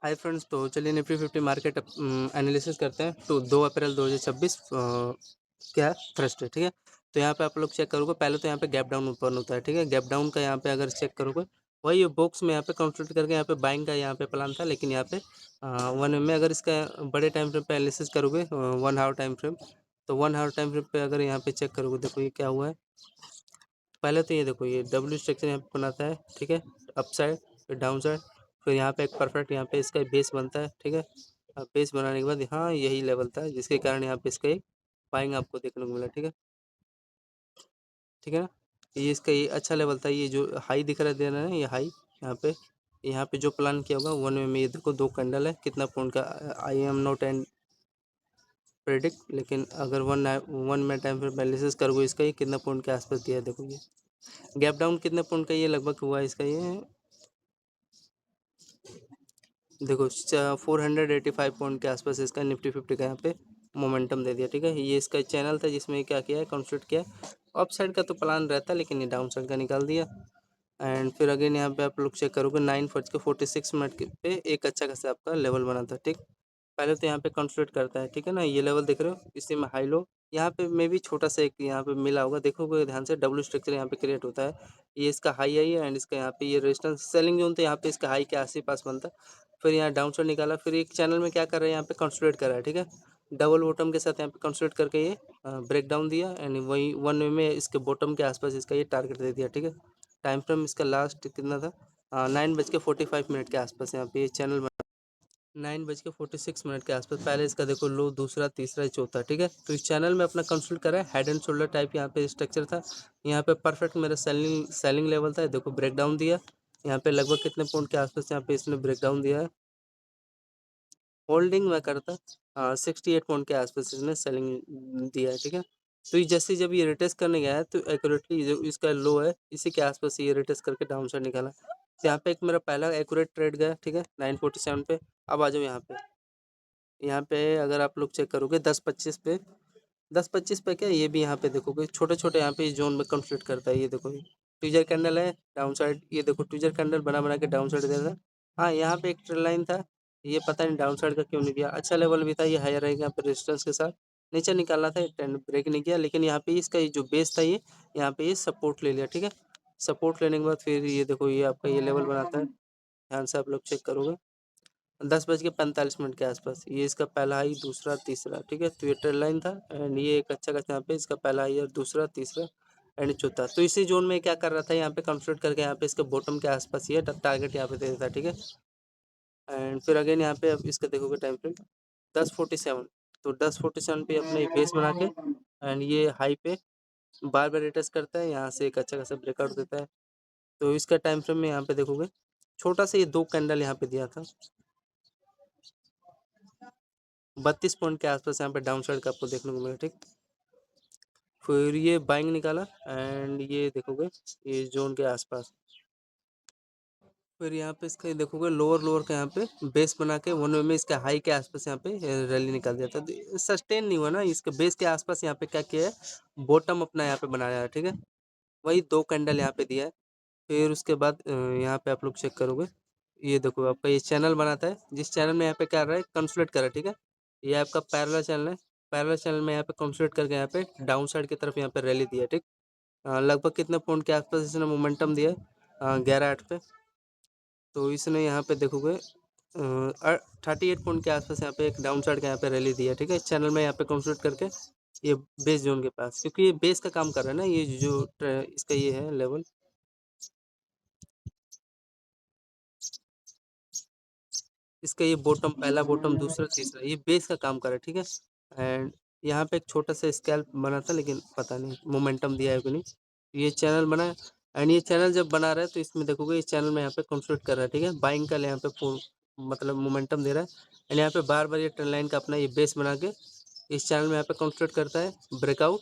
Hi friends, तो चलिए Nifty 50 market analysis करते हैं। तो 2 अप्रैल 2026 क्या थर्सडे, ठीक है। तो यहाँ पे आप लोग चेक करोगे, पहले तो यहाँ पे गैप डाउन ओपन होता है, ठीक है। गैप डाउन का यहाँ पे अगर चेक करोगे, वही बॉक्स में यहाँ पे कंसल्ट करके यहाँ पे बाइंग का यहाँ पे प्लान था, लेकिन यहाँ पे 1 में अगर इसका बड़े टाइम फ्रेम पे एनालिसिस करोगे, 1 आवर टाइम फ्रेम, तो 1 आवर टाइम फ्रेम पे अगर यहाँ पे चेक करोगे, देखो ये क्या हुआ है। पहले तो ये देखो, ये डब्ल्यू स्ट्रक्चर यहाँ पे बनाता है, ठीक है। अप साइड, फिर डाउन साइड, फिर यहाँ पे एक परफेक्ट यहाँ पे इसका बेस बनता है, ठीक है। बेस बनाने के बाद हाँ यही लेवल था, जिसके कारण यहाँ पे इसका एक बाइंग आपको देखने को मिला, ठीक है। ठीक है ना। ये इसका ये अच्छा लेवल था, ये जो हाई दिख रहा दे रहा है, ये हाई यहाँ पे जो प्लान किया होगा 1 में ये देखो 2 कैंडल है, कितना पॉइंट का। I am not and predict, लेकिन अगर वन में टाइम फिर एनालिसिस करोगे, इसका ये कितना पॉइंट के आसपास दिया है, देखो ये गैप डाउन कितने पॉइंट का ये लगभग हुआ है इसका, ये देखो 485 पॉइंट के आसपास इसका निफ्टी 50 का यहाँ पे मोमेंटम दे दिया, ठीक है। ये इसका चैनल था जिसमें क्या किया है, कंस्ट्रक्ट किया। अप साइड का तो प्लान रहता है, लेकिन ये डाउन साइड का निकाल दिया। एंड फिर अगेन यहाँ पे आप लोग चेक करोगे, 9:46 पे एक अच्छा खासा आपका लेवल बना था, ठीक। पहले तो यहाँ पे कंसोलिडेट करता है, ठीक है ना। ये लेवल देख रहे हो, इसी में हाई लो यहाँ पे मे भी छोटा सा एक यहाँ पे मिला होगा, देखोगे ध्यान से, डब्ल्यू स्ट्रक्चर यहाँ पे क्रिएट होता है। ये इसका हाई है एंड इसका यहाँ पे ये रेजिस्टेंस सेलिंग जोन, तो यहाँ पे इसका हाई के आस पास बनता है। फिर यहाँ डाउन साइड निकाला, फिर एक चैनल में क्या कर रहा है, यहाँ पे कंसोलिडेट कर रहा है, ठीक है। डबल बॉटम के साथ यहाँ पे कंसोलिडेट करके ये ब्रेक डाउन दिया एंड वही 1 में इसके बॉटम के आसपास इसका ये टारगेट दे दिया, ठीक है। टाइम फ्रेम इसका लास्ट कितना था, 9:45 के आसपास यहाँ पे ये चैनल 9:46 के आसपास। पहले इसका देखो लो, दूसरा, तीसरा, चौथा, ठीक है। तो इस चैनल में अपना कंसल्ट करा है, हेड एंड शोल्डर टाइप यहाँ पे स्ट्रक्चर था। यहाँ पे परफेक्ट मेरा सेलिंग लेवल था, देखो ब्रेक डाउन दिया। यहाँ पे लगभग कितने पॉइंट के आसपास यहाँ पे इसने ब्रेक डाउन दिया है। होल्डिंग मैं करता 68 पॉइंट के आसपास इसने सेलिंग दिया है, ठीक है। तो ये जैसे जब ये रिटेस्ट करने गया है, तो एक्यूरेटली जो इसका लो है, इसी के आसपास ये रिटेस्ट करके डाउन साइड निकाला। तो यहाँ पे एक मेरा पहला एक्यूरेट ट्रेड गया, ठीक है, 947 पे। अब आ जाओ यहाँ पे अगर आप लोग चेक करोगे 10:25 पे क्या, ये भी यहाँ पे देखोगे छोटे छोटे यहाँ पे इस जोन में कंफ्लिक्ट करता है, ये देखो ये ट्विजर कैंडल है डाउन साइड, ये देखो ट्विजर कैंडल बना बना के डाउन साइड दे रहा है। हाँ यहाँ पे एक ट्रेड लाइन था, ये पता नहीं डाउन साइड का क्यों नहीं दिया। अच्छा लेवल भी था, ये हायर रहेगा यहाँ पे रेजिस्टेंस के साथ, नीचे निकालना था, ट्रेंड ब्रेक नहीं किया, लेकिन यहाँ पे इसका ये जो बेस था, ये यहाँ पे ये सपोर्ट ले लिया, ठीक है। सपोर्ट लेने के बाद फिर ये देखो, ये आपका ये लेवल बनाता है, ध्यान से आप लोग चेक करोगे। 10:45 के आसपास ये इसका पहला हाई, दूसरा, तीसरा, ठीक है। तो ये ट्रेड लाइन था एंड ये एक अच्छा खासा यहाँ पे इसका पहला हाई और दूसरा, तीसरा एंड चौथा। तो इसी जोन में क्या कर रहा था, यहाँ पे कंसोलिडेट करके यहाँ पे इसके बॉटम के आसपास ये टारगेट यहाँ पे दे देता, ठीक है। एंड फिर अगेन यहाँ पे अब इसका देखोगे टाइम फ्रेम 10:47, तो 10:47 पे अपने बेस बना के एंड ये हाई पे बार बार रिटेस्ट करता है, यहाँ से एक अच्छा खासा ब्रेकआउट देता है। तो इसका टाइम फ्रेम में यहाँ पे देखोगे छोटा सा ये 2 कैंडल यहाँ पे दिया था, 32 पॉइंट के आसपास यहाँ पे डाउन साइड का आपको देखने को मिला, ठीक। फिर ये बाइंग निकाला एंड ये देखोगे ये जोन के आसपास, फिर यहाँ पे इसका देखोगे लोअर लोअर का यहाँ पे बेस बना के 1 में इसका हाई के आसपास यहाँ पे रैली निकाल दिया था। सस्टेन नहीं हुआ ना, इसके बेस के आसपास यहाँ पे क्या किया है, बॉटम अपना यहाँ पे बनाया है, ठीक है। वही 2 कैंडल यहाँ पे दिया है। फिर उसके बाद यहाँ पे आप लोग चेक करोगे, ये देखो आपका ये चैनल बनाता है, जिस चैनल में यहाँ पे क्या रहा है, कंसोलिडेट कर रहा है, ठीक है। ये आपका पैरेलल चैनल है, पैरेलल चैनल में यहाँ पे कंसोलिडेट करके यहाँ पे डाउन साइड की तरफ यहाँ पे रैली दिया, ठीक। लगभग कितने पॉइंट के आसपास इसने मोमेंटम दिया है, 11-8 पे। तो इसने यहाँ पे देखोगे 38 पॉइंट के आसपास यहाँ पे एक डाउन साइड का यहाँ पे रैली दिया, ठीक है। इस चैनल में यहाँ पे कंसोलिडेट करके ये बेस जोन के पास, क्योंकि ये बेस का काम कर रहा है ना, ये जो इसका ये है लेवल, इसका ये बॉटम, पहला बॉटम, दूसरा, तीसरा, ये बेस का काम कर रहा है, ठीक है। एंड यहाँ पे एक छोटा सा स्कैल्प बना था, लेकिन पता नहीं मोमेंटम दिया है कि नहीं। ये चैनल बना है एंड ये चैनल जब बना रहा है, तो इसमें देखोगे इस चैनल में यहाँ पे कंसोलिडेट कर रहा है, ठीक है। बाइंग का यहाँ पे मतलब मोमेंटम दे रहा है एंड यहाँ पे बार बार ये ट्रेंड लाइन का अपना ये बेस बना के इस चैनल में यहाँ पे कंसोलिडेट करता है, ब्रेकआउट।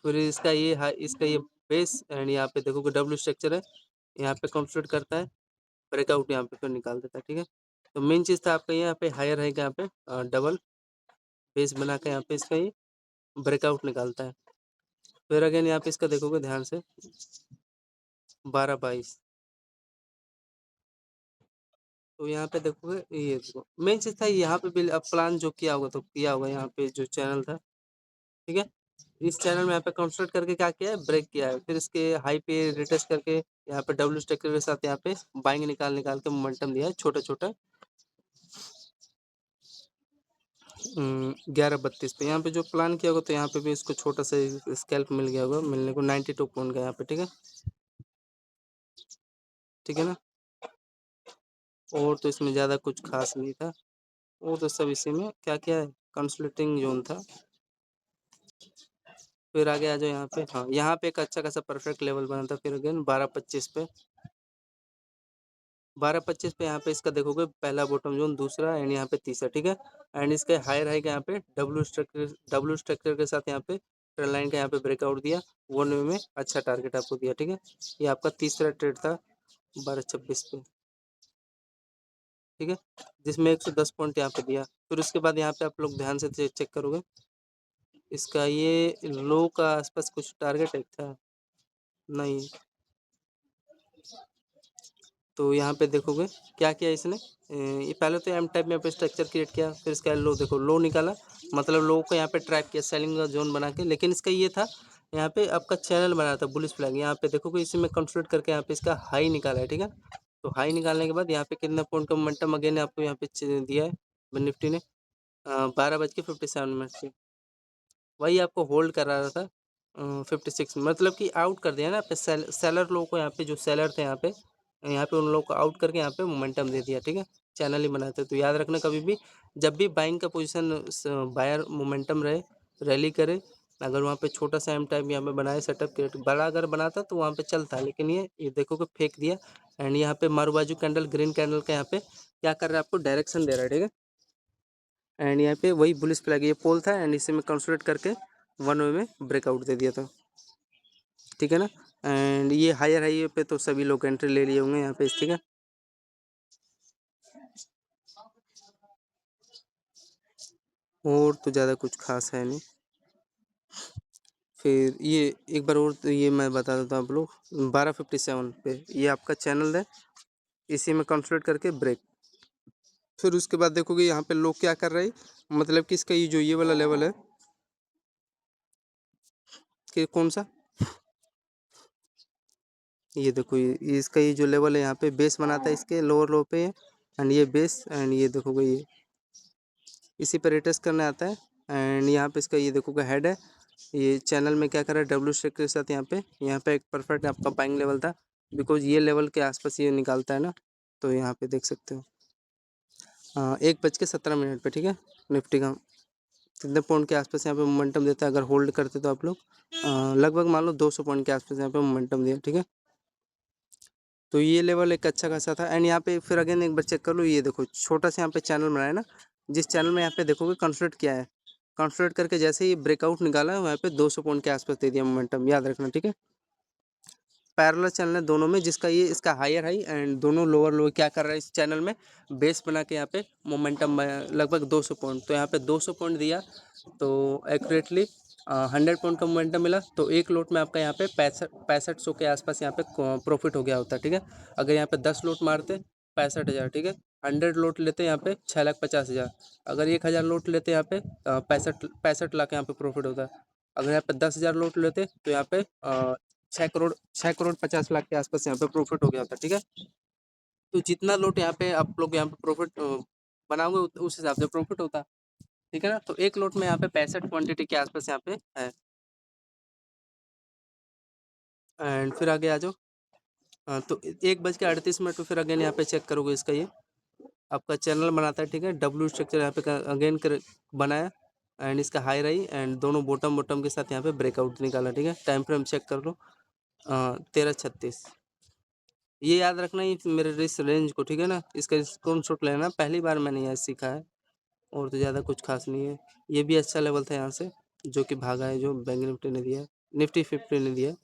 फिर इसका ये इसका ये बेस एंड यहाँ पे देखोगे डब्ल्यू स्ट्रक्चर है, यहाँ पे कंसोलिडेट करता है, ब्रेकआउट यहाँ पे फिर निकाल देता है, ठीक है। तो मेन चीज़ था आपका यहाँ पे हायर रहेगा, यहाँ पे डबल बेस बना के यहाँ पे इसका ये ब्रेकआउट निकालता है। फिर अगेन यहाँ पे इसका देखोगे ध्यान से 12-22, तो यहाँ पे देखोगे, ये देखो मेन चीज़ था यहाँ पे भी अब प्लान जो किया होगा तो किया होगा यहाँ पे जो चैनल था, ठीक है। इस चैनल में यहाँ पे कंसल्ट करके क्या किया है, ब्रेक किया है, फिर इसके हाई पे रिटेस्ट करके यहाँ पे डब्ल्यू स्ट्रक्चर के साथ यहाँ पे बाइंग निकाल निकाल के मोमेंटम दिया है छोटा छोटा 11:32 पे। यहाँ पे जो प्लान किया होगा तो यहाँ पे भी इसको छोटा सा स्कैल्प मिल गया होगा, मिलने को 92 पॉइंट का यहाँ पे, ठीक है, ठीक है ना। और तो इसमें ज़्यादा कुछ खास नहीं था, वो तो सब इसी में क्या क्या है, कंसल्टिंग जोन था। फिर आगे आ जाओ यहाँ पे, हाँ यहाँ पे एक अच्छा खासा परफेक्ट लेवल बना था, फिर अगेन 12:25 पे, 12:25 पे यहाँ पे इसका देखोगे पहला बॉटम जोन, दूसरा एंड यहाँ पे तीसरा, ठीक है। एंड इसके हायर हाई का यहाँ पे डब्ल्यू स्ट्रक्चर के साथ यहाँ पे ट्रेंड लाइन का यहाँ पे ब्रेकआउट दिया, 1 वे में अच्छा टारगेट आपको दिया, ठीक है। ये आपका तीसरा ट्रेड था 12:26 पे, ठीक है, जिसमें 110 पॉइंट यहाँ पे दिया। फिर उसके बाद यहाँ पे आप लोग ध्यान से चेक करोगे, इसका ये लो का आसपास कुछ टारगेट एक था, नहीं, तो यहाँ पे देखोगे क्या किया इसने, ये पहले तो एम टाइप में पे स्ट्रक्चर क्रिएट किया, फिर इसका लो देखो, लो निकाला, मतलब लो को यहाँ पे ट्रैप किया सेलिंग का जोन बना के, लेकिन इसका ये था यहाँ पे आपका चैनल बना था बुलिश फ्लैग, यहाँ पे देखोगे इसी में कंसोलिडेट करके यहाँ पे इसका हाई निकाला है, ठीक है। तो हाई निकालने के बाद यहाँ पे कितना पॉइंट का मोमेंटम अगेन आपको यहाँ पे दिया है निफ्टी ने, 12:57 पे, वही आपको होल्ड करा रहा था 56, मतलब कि आउट कर दिया ना पे सेलर लोगों को, यहाँ पे जो सेलर थे यहाँ पे उन लोगों को आउट करके यहाँ पे मोमेंटम दे दिया, ठीक है। चैनल ही बनाते, तो याद रखना कभी भी जब भी बाइंग का पोजीशन बायर मोमेंटम रहे, रैली करे, अगर वहाँ पे छोटा सा एम टाइम यहाँ पे बनाए सेटअप क्रिएट, बड़ा अगर बनाता तो वहाँ पे चलता, लेकिन ये देखो कि फेंक दिया। एंड यहाँ पे मारू बाजू कैंडल, ग्रीन कैंडल का यहाँ पे क्या कर रहा है, आपको डायरेक्शन दे रहा है, ठीक है। एंड यहाँ पे वही बुलिश फ्लैग, ये पोल था एंड इसे में कंसोलिडेट करके 1 वे में ब्रेकआउट दे दिया था, ठीक है ना। एंड ये हायर हाई पे तो सभी लोग एंट्री ले लिए होंगे यहाँ पे, ठीक है। और तो ज़्यादा कुछ खास है नहीं। फिर ये एक बार और तो ये मैं बता देता हूँ आप लोग, 12:57 पे ये आपका चैनल है, इसी में कंसोलिडेट करके ब्रेक। फिर उसके बाद देखोगे यहाँ पे लोग क्या कर रहे हैं, मतलब कि इसका ये जो ये वाला लेवल है कि कौन सा, ये देखो ये इसका ये जो लेवल है यहाँ पे बेस बनाता है इसके लोअर लो पे, एंड ये बेस, एंड ये देखोगे ये इसी पे रिटेस्ट करने आता है। एंड यहाँ पे इसका ये देखोगे हेड है, ये चैनल में क्या कर रहा है डब्ल्यू स्ट्रिक के साथ यहाँ पे एक परफेक्ट आपका बाइंग लेवल था, बिकॉज ये लेवल के आसपास ये निकालता है ना, तो यहाँ पे देख सकते हो 1:17 पे, ठीक है। निफ्टी का कितने पॉइंट के आसपास यहाँ पे मोमेंटम देता है, अगर होल्ड करते तो आप लोग लगभग मान लो 200 पॉइंट के आसपास यहाँ पे मोमेंटम दिया, ठीक है। तो ये लेवल एक अच्छा खासा था। एंड यहाँ पे फिर अगेन एक बार चेक कर लो, ये देखो छोटा सा यहाँ पे चैनल बनाया ना, जिस चैनल में यहाँ पे देखोगे कंसोलिडेट किया है, कंसोलिडेट करके जैसे ही ब्रेकआउट निकाला है वहाँ पे 200 पॉइंट के आसपास दे दिया मोमेंटम, याद रखना, ठीक है। पैरेलल चैनल है दोनों में, जिसका ये इसका हायर हाई एंड दोनों लोअर लो क्या कर रहा है इस चैनल में, बेस बना के यहाँ पे मोमेंटम लगभग 200 पॉइंट, तो यहाँ पे 200 पॉइंट दिया, तो एक्यूरेटली 100 पॉइंट का मोमेंटम मिला, तो एक लोट में आपका यहाँ पे 6500 के आसपास यहाँ पे प्रॉफिट हो गया होता है, ठीक है। अगर यहाँ पे 10 लोट मारते 65,000, ठीक है। 100 लोट लेते यहाँ पे 6,50,000, अगर 1,000 लोट लेते यहाँ पे 65 लाख यहाँ पे प्रॉफिट होता है। अगर यहाँ पे 10,000 लोट लेते तो यहाँ पे 6 करोड़ 50 लाख के आसपास यहाँ पे प्रॉफिट हो गया होता, ठीक है। तो जितना लोट यहाँ पे आप लोग यहाँ पे प्रॉफिट बनाओगे उस हिसाब से प्रॉफिट होता, ठीक है ना। तो एक लोट में यहाँ पे 65 क्वांटिटी के आसपास यहाँ पे है। एंड फिर आगे आ जाओ, तो 1:38 फिर अगेन यहाँ पे चेक करोगे इसका ये आपका चैनल बनाता है, ठीक है। डब्ल्यू स्ट्रक्चर यहाँ पे अगेन कर बनाया, एंड इसका हाई रही एंड दोनों बॉटम बॉटम के साथ यहाँ पे ब्रेकआउट निकाला, ठीक है। टाइम फ्रेम चेक कर लो 13:36, ये याद रखना ये मेरे इस रेंज को, ठीक है ना। इसका स्क्रीनशॉट लेना, पहली बार मैंने यह सीखा है, और तो ज़्यादा कुछ खास नहीं है। ये भी अच्छा लेवल था यहाँ से जो कि भागा है, जो बैंक निफ्टी ने दिया है, निफ्टी 50 ने दिया।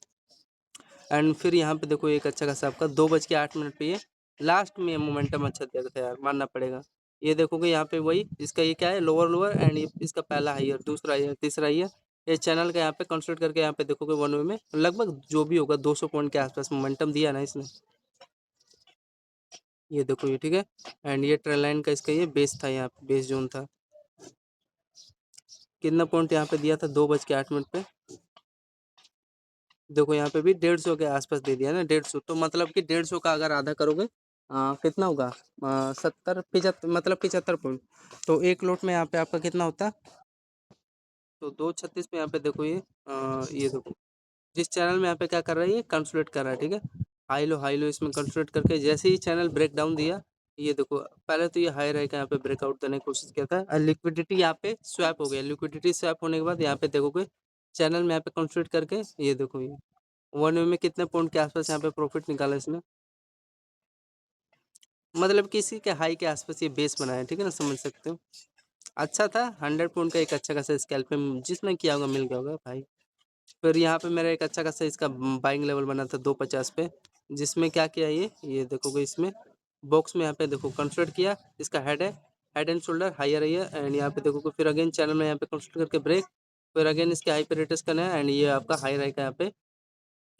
एंड फिर यहाँ पे देखो एक अच्छा खासा आपका 2:08 पे ये लास्ट में मोमेंटम अच्छा दिया था यार, मानना पड़ेगा। ये देखोगे यहाँ पे वही इसका ये क्या है, लोअर लोअर, एंड ये इसका पहला हाईयर, दूसरा हाईयर, तीसरा हाईयर, ये चैनल का यहाँ पे कंसल्ट करके यहाँ पे देखोगे 1 वे में लगभग जो भी होगा 200 पॉइंट के आसपास मोमेंटम दिया ना इसने। ये देखो ये, ठीक है। एंड ये ट्रेल लाइन का इसका ये बेस था, यहाँ पे बेस जोन था। कितना पॉइंट यहाँ पे दिया था, 2:08 पे। देखो यहाँ पे भी 150 के आसपास दे दिया ना, 150, तो मतलब कि 150 का अगर आधा करोगे कितना होगा, 70 75, मतलब 75 पॉइंट। तो एक लोट में यहाँ पे आपका कितना होता है, तो 2:36 में यहाँ पे देखो ये देखो जिस चैनल में यहाँ पे क्या कर रहा है, ये कंसोलिडेट कर रहा है, ठीक है। हाई लो इसमें कंसोलिडेट करके जैसे ही चैनल ब्रेक डाउन दिया, ये देखो पहले तो ये हाई रहेगा, यहाँ पे ब्रेकआउट देने की कोशिश किया था और लिक्विडिटी यहाँ पे स्वैप हो गया। लिक्विडिटी स्वैप होने के बाद यहाँ पे देखोगे चैनल में यहाँ पे कंसोलिडेट करके, ये देखो ये 1 वे में कितने पॉइंट के आसपास यहाँ पे प्रॉफिट निकाला इसने, मतलब किसी के हाई के आसपास ये बेस बनाया, ठीक है ना, समझ सकते हो। अच्छा था, 100 पॉइंट का एक अच्छा खासा स्कैल्प पे जिसने किया होगा मिल गया होगा भाई। फिर यहाँ पे मेरा एक अच्छा खासा इसका बाइंग लेवल बना था 250 पे, जिसमें क्या किया ये देखोगे इसमें बॉक्स में यहाँ पे देखो कंसोलिडेट किया, इसका हेड है, हेड एंड शोल्डर हायर है एंड यहाँ पे देखोगे फिर अगेन चैनल में यहाँ पे कंसोलिडेट करके ब्रेक, फिर अगेन इसके हाई पे रिटेस्ट करना है एंड ये आपका हाई रहेगा, यहाँ पे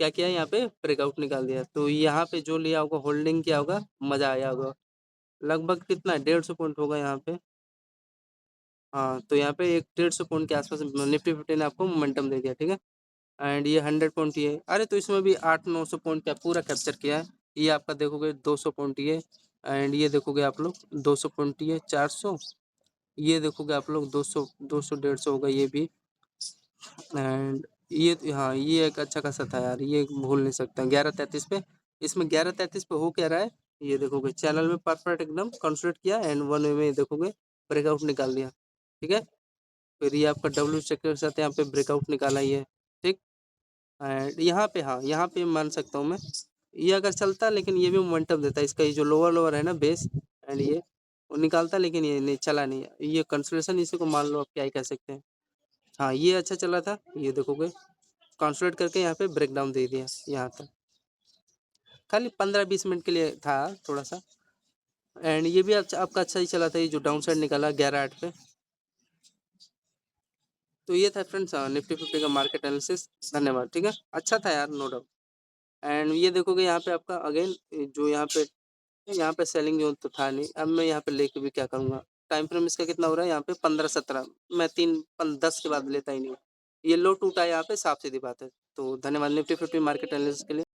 क्या किया यहाँ पे ब्रेकआउट निकाल दिया। तो यहाँ पे जो लिया होगा होल्डिंग किया होगा, मजा आया होगा। लगभग कितना 150 पॉइंट होगा यहाँ पे। हाँ तो यहाँ पे एक 150 पॉइंट के आसपास निफ्टी 50 ने आपको मोमेंटम दे दिया, ठीक है। एंड ये 100 पॉइंट ये, अरे तो इसमें भी 800-900 पॉइंट का पूरा कैप्चर किया है। ये आपका देखोगे 200 पॉइंट ये, एंड ये देखोगे आप लोग 200 पॉइंट ये 400, ये देखोगे आप लोग 200 200 150 होगा ये भी। एंड ये हाँ ये एक अच्छा खासा था यार, ये भूल नहीं सकता 11:33 पे। इसमें 11:33 पे हो क्या रहा है, ये देखोगे चैनल में परफेक्ट एकदम कंसोलिडेट किया एंड 1 वे में देखोगे ब्रेकआउट निकाल दिया, ठीक है। फिर ये आपका डब्ल्यू स्ट्रक्चर के साथ यहाँ पे ब्रेकआउट निकाला ये, ठीक। एंड यहाँ पे हाँ यहाँ पे मान सकता हूँ मैं, ये अगर चलता लेकिन ये भी मोमेंटम देता है, इसका ये जो लोअर लोअर है ना बेस एंड ये वो निकालता, लेकिन ये नहीं चला, नहीं ये कंसोलिडेशन इसी को मान लो आप क्या ही कह सकते हैं। हाँ ये अच्छा चला था, ये देखोगे कंसोलिडेट करके यहाँ पे ब्रेक डाउन दे दिया यहाँ तक, खाली 15-20 मिनट के लिए था थोड़ा सा। एंड ये भी आपका अच्छा ही चला था, ये जो डाउन साइड निकाला 11:08 पे। तो ये था फ्रेंड्स निफ्टी 50 का मार्केट एनालिसिस। धन्यवाद, ठीक है, अच्छा था यार, नो डाउट। एंड ये देखोगे यहाँ पे आपका अगेन जो यहाँ पे सेलिंग जो तो था नहीं, अब मैं यहाँ पे लेके भी क्या करूँगा। टाइम फ्रेम इसका कितना हो रहा है यहाँ पे 15-17, मैं 10 के बाद लेता ही नहीं। ये लो टूटा है यहाँ पे, साफ सीधी बात है। तो धन्यवाद निफ्टी 50 मार्केट एनालिसिस के लिए।